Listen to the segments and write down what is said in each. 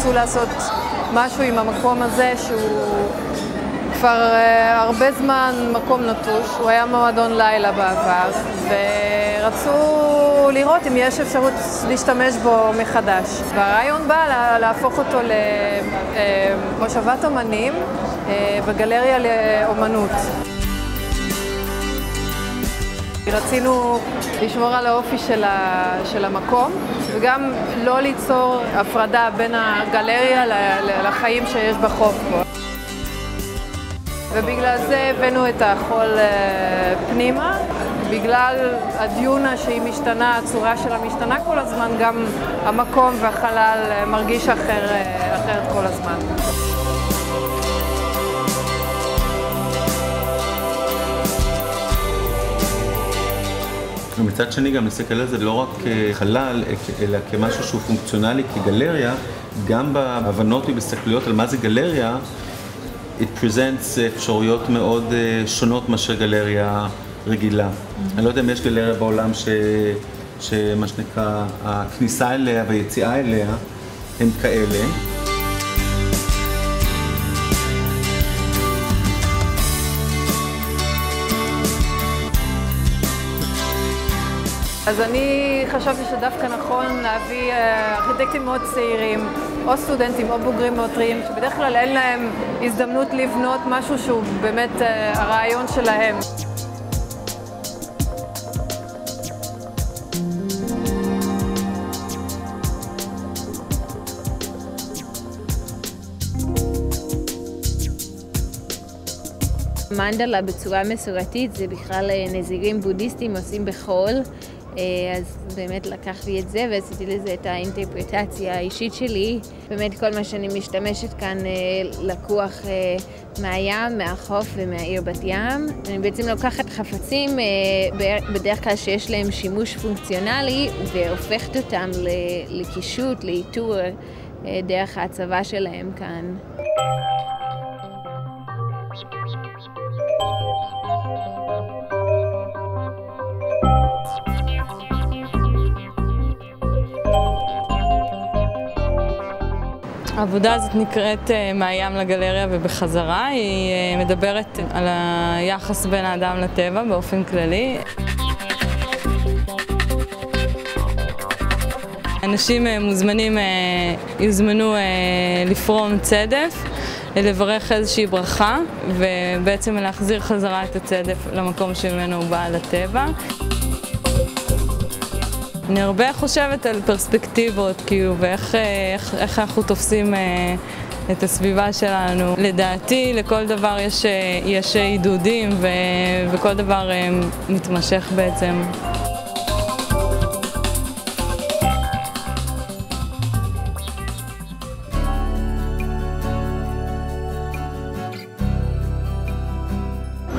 רצו לעשות משהו עם המקום הזה שהוא כבר הרבה זמן מקום נטוש. הוא היה מועדון לילה בעבר, ורצו לראות אם יש אפשרות להשתמש בו מחדש. והרעיון בא להפוך אותו למושבת אומנים וגלריה לאומנות. רצינו לשמור על האופי של המקום, וגם לא ליצור הפרדה בין הגלריה לחיים שיש בחוף פה. ובגלל זה הבאנו את החול פנימה. בגלל הדיונה שהיא משתנה, הצורה שלה משתנה כל הזמן, גם המקום והחלל מרגיש אחרת כל הזמן. ומצד שני גם נסתכל על זה לא רק כחלל, אלא כמשהו שהוא פונקציונלי כגלריה, גם בהבנות ובהסתכלויות על מה זה גלריה, it presents אפשרויות מאוד שונות מאשר גלריה רגילה. אני לא יודע אם יש גלריה בעולם שמה שנקרא, הכניסה אליה והיציאה אליה הם כאלה. אז אני חשבתי שדווקא נכון להביא ארכיטקטים מאוד צעירים, או סטודנטים או בוגרים מאוד טריים, שבדרך כלל אין להם הזדמנות לבנות משהו שהוא באמת הרעיון שלהם. מנדלה בצורה מסורתית זה בכלל נזירים בודהיסטים עושים בחול, אז באמת לקחתי את זה ועשיתי לזה את האינטרפרטציה האישית שלי. באמת כל מה שאני משתמשת כאן לקוח מהים, מהחוף ומהעיר בת ים. אני בעצם לוקחת חפצים בדרך כלל שיש להם שימוש פונקציונלי והופכת אותם לקישוט, לאיתור דרך ההצבה שלהם כאן. העבודה הזאת נקראת מהים לגלריה ובחזרה. היא מדברת על היחס בין האדם לטבע באופן כללי. אנשים מוזמנים, יוזמנו לפרום צדף, לברך איזושהי ברכה, ובעצם להחזיר חזרה את הצדף למקום שממנו הוא בא לטבע. אני הרבה חושבת על פרספקטיבות, כאילו, ואיך אנחנו תופסים את הסביבה שלנו. לדעתי, לכל דבר יש עידודים, וכל דבר מתמשך בעצם.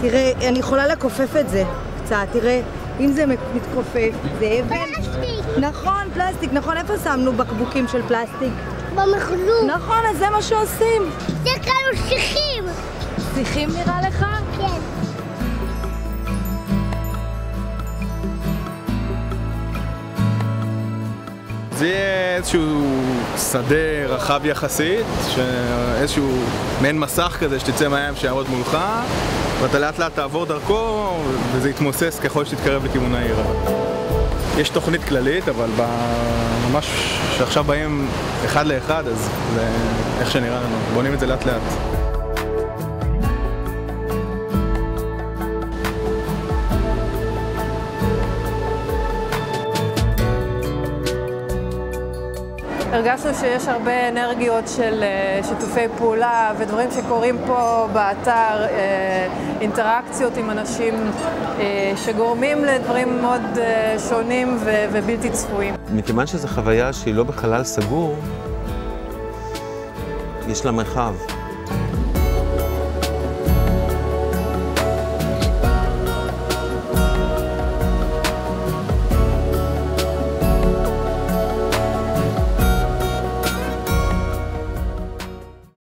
תראה, אני יכולה לכופף את זה קצת, תראה, אם זה מתכופף, זה אבן. פלסטיק. נכון, פלסטיק, נכון, איפה שמנו בקבוקים של פלסטיק? במחלוב. נכון, אז זה מה שעושים. זה כאלו שיחים. שיחים נראה לך? כן. זה יהיה איזשהו שדה רחב יחסית, איזשהו מעין מסך כזה שתצא מהים שיעמוד מולך, ואתה לאט לאט תעבור דרכו וזה יתמוסס ככל שתתקרב לכיוון העיר. יש תוכנית כללית, אבל ממש שעכשיו באים אחד לאחד, אז זה איך שנראה לנו. בונים את זה לאט לאט. הרגשנו שיש הרבה אנרגיות של שיתופי פעולה ודברים שקורים פה באתר, אינטראקציות עם אנשים שגורמים לדברים מאוד שונים ובלתי צפויים. מכיוון שזו חוויה שהיא לא בחלל סגור, יש לה מרחב.